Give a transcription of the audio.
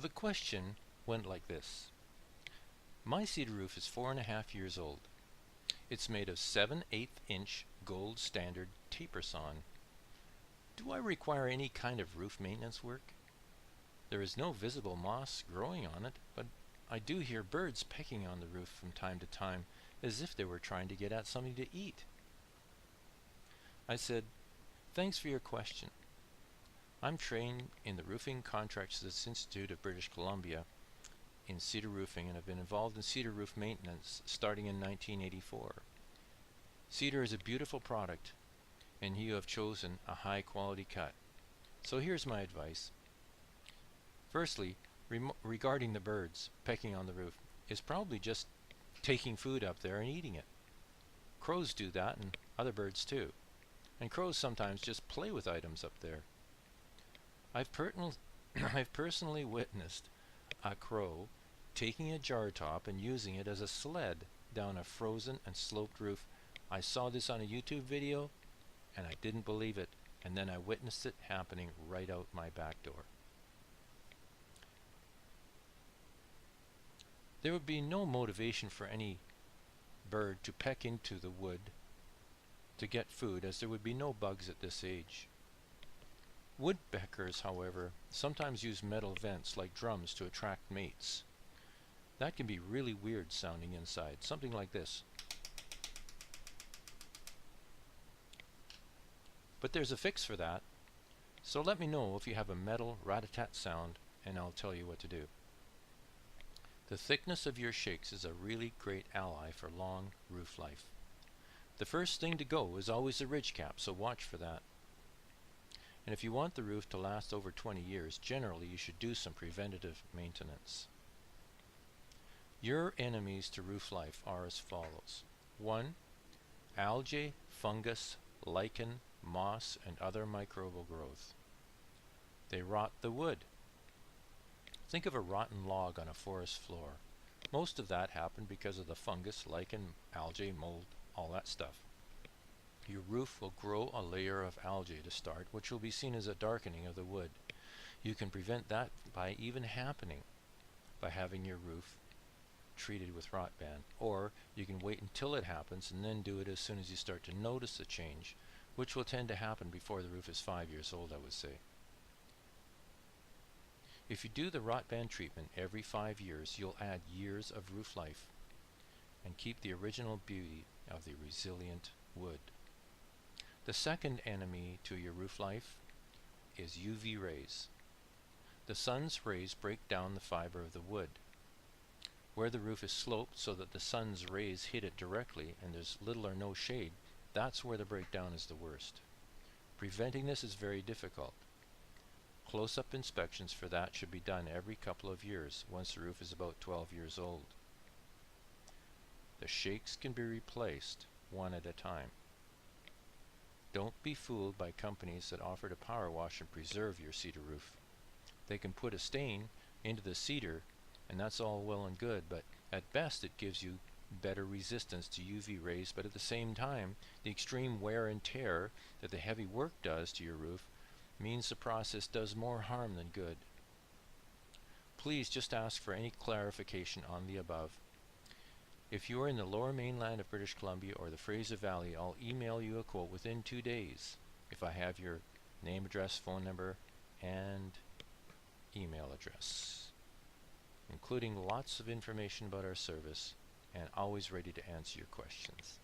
The question went like this. My cedar roof is 4.5 years old. It's made of 7/8 inch gold standard taper sawn. Do I require any kind of roof maintenance work? There is no visible moss growing on it, but I do hear birds pecking on the roof from time to time as if they were trying to get at something to eat. I said, "Thanks for your question. I'm trained in the Roofing Contractors Institute of British Columbia in cedar roofing and have been involved in cedar roof maintenance starting in 1984. Cedar is a beautiful product and you have chosen a high quality cut. So here's my advice. Firstly, regarding the birds pecking on the roof, is probably just taking food up there and eating it. Crows do that and other birds too. And crows sometimes just play with items up there. I've personally witnessed a crow taking a jar top and using it as a sled down a frozen and sloped roof. I saw this on a YouTube video and I didn't believe it, and then I witnessed it happening right out my back door. There would be no motivation for any bird to peck into the wood to get food, as there would be no bugs at this age. Woodpeckers, however, sometimes use metal vents like drums to attract mates. That can be really weird sounding inside, something like this. But there's a fix for that, so let me know if you have a metal rat-a-tat sound and I'll tell you what to do. The thickness of your shakes is a really great ally for long roof life. The first thing to go is always the ridge cap, so watch for that. And if you want the roof to last over 20 years, generally you should do some preventative maintenance. Your enemies to roof life are as follows. 1. Algae, fungus, lichen, moss, and other microbial growth. They rot the wood. Think of a rotten log on a forest floor. Most of that happened because of the fungus, lichen, algae, mold, all that stuff. Your roof will grow a layer of algae to start, which will be seen as a darkening of the wood. You can prevent that by even happening by having your roof treated with rot ban, or you can wait until it happens and then do it as soon as you start to notice the change, which will tend to happen before the roof is 5 years old, I would say. If you do the rot ban treatment every 5 years, you'll add years of roof life and keep the original beauty of the resilient wood. The second enemy to your roof life is UV rays. The sun's rays break down the fiber of the wood. Where the roof is sloped so that the sun's rays hit it directly and there's little or no shade, that's where the breakdown is the worst. Preventing this is very difficult. Close-up inspections for that should be done every couple of years once the roof is about 12 years old. The shakes can be replaced one at a time. Don't be fooled by companies that offer to power wash and preserve your cedar roof. They can put a stain into the cedar and that's all well and good, but at best it gives you better resistance to UV rays, but at the same time the extreme wear and tear that the heavy work does to your roof means the process does more harm than good. Please just ask for any clarification on the above. If you are in the lower mainland of British Columbia or the Fraser Valley, I'll email you a quote within 2 days if I have your name, address, phone number, and email address, including lots of information about our service and always ready to answer your questions.